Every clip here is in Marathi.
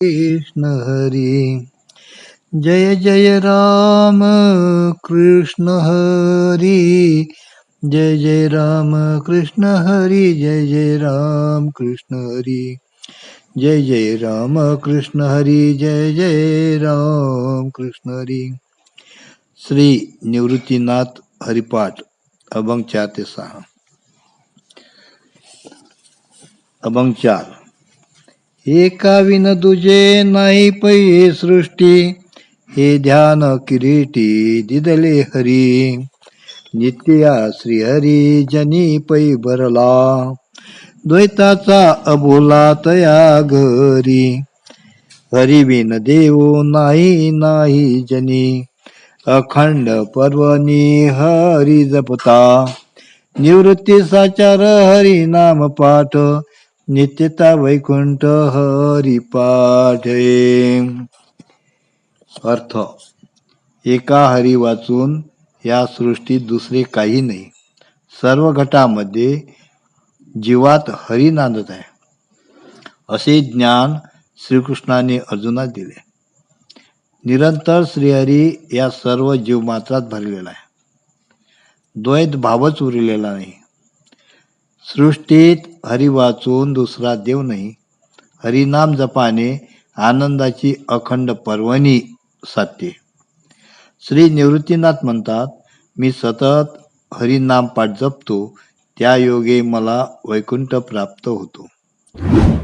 कृष्ण हरी. जय जय राम कृष्ण हरी. जय जय राम कृष्ण हरी. जय जय राम कृष्ण हरी. जय जय राम कृष्ण हरी. जय जय राम कृष्ण हरी. श्री निवृत्तीनाथ हरिपाठ अभंग 4 ते 6. अभंग 4. एका विन दुजे नाही पै सृष्टी, हे ध्यान किरीटी दिदले हरी. नित्या श्रीहरी जनी पै भरला, द्वैताचा अबोला तया घरी. हरी बिन देव नाही नाही जनी, अखंड पर्वणी हरी जपता. निवृत्ती साचार हरी नाम पाठ, नित्यता वैकुंठ हरी पाठ. अर्थ. एका हरी वाचून या सृष्टीत दुसरे काही नाही. सर्व घटामध्ये जीवात हरी नांदत आहे, असे ज्ञान श्रीकृष्णाने अर्जुनास दिले. निरंतर श्रीहरी या सर्व जीवमात्रात भरलेला आहे. द्वैत भावच उरलेला नाही. सृष्टीत हरी वाचून दुसरा देव नाही. हरिनाम जपाने आनंदाची अखंड पर्वणी साधते. श्री निवृत्तीनाथ म्हणतात, मी सतत हरिनाम पाठ जपतो, त्या योगे मला वैकुंठ प्राप्त होतो.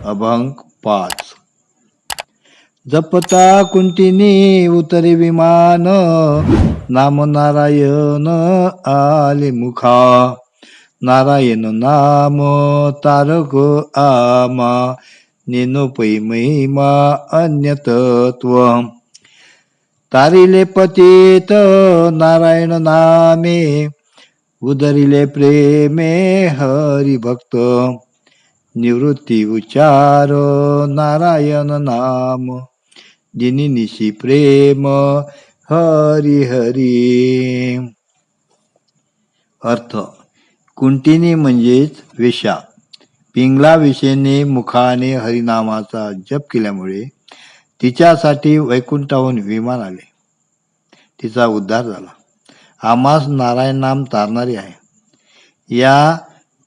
अभंग 5. जपता कुंटिनी उतरे विमान, नाम नारायण आले मुखा. नारायण नाम तारक आमा, नेनो पै महिमा अन्य तत्व. तारिले पतित नारायण नामे, उदरिले प्रेमे हरिभक्त. निवृत्ती उच्चार नारायण नाम, दिनी निशी प्रेम हरी हरी. अर्थ. कुंटिनी म्हणजेच वेश्या. पिंगला वेशेने मुखाने हरिनामाचा जप केल्यामुळे तिच्यासाठी वैकुंठाहून विमान आले. तिचा उद्धार झाला. आम्हास नारायण नाम तारणारे आहे. या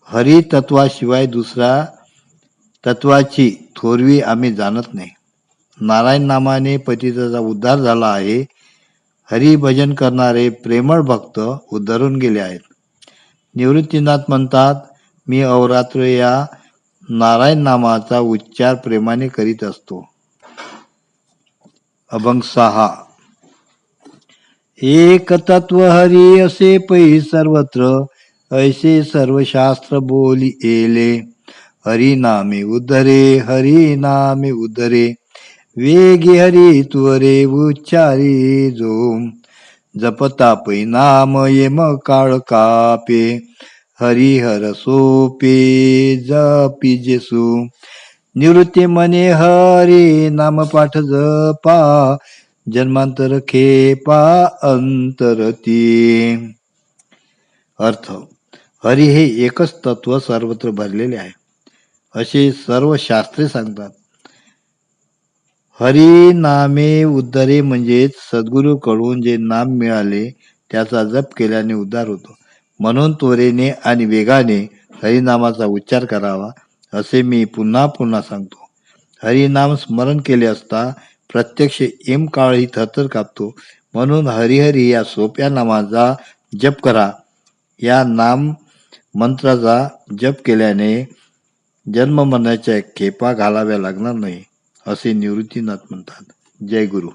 हरी तत्वाशिवाय दुसऱ्या तत्वाची थोरवी आम्ही जाणत नाही. नारायण नामाने पतिताचा उद्धार झाला आहे. हरिभजन करणारे प्रेमळ भक्त उद्धरून गेले आहेत. निवृत्तीनाथ म्हणतात, मी अवरात्र या नारायण नामाचा उच्चार प्रेमाने करीत असतो. अभंग 6. एक तत्व हरी असे पै सर्वत्र, ऐसे सर्व शास्त्र बोली येले. हरिनामे उद्धरे हरिनामे उद्धरे, वेगी हरी तुवरे उच्चारी जो. जपता पै नाम येम काळ कापे, हरिहर सोपे जपी जेसू. निवृत्ती मने हरी नाम पाठ जपा, जन्मांतर खेपा अंतरती. अर्थ. हरी हे एकच तत्व सर्वत्र भरलेले आहे, असे सर्व शास्त्रे सांगतात. हरी नामे उद्धरे म्हणजेच सद्गुरूकडून जे नाम मिळाले त्याचा जप केल्याने उद्धार होतो. म्हणून त्वरेने आणि वेगाने हरिनामाचा उच्चार करावा, असे मी पुन्हा पुन्हा सांगतो. हरिनाम स्मरण केले असता प्रत्यक्ष एम काळही थरथर कापतो. म्हणून हरिहरी या सोप्या नामाचा जप करा. या नाम मंत्राचा जप केल्याने जन्म मरणाच्या खेपा घालाव्या लागणार नाही, असे निवृत्तीनाथ म्हणतात. जय गुरु.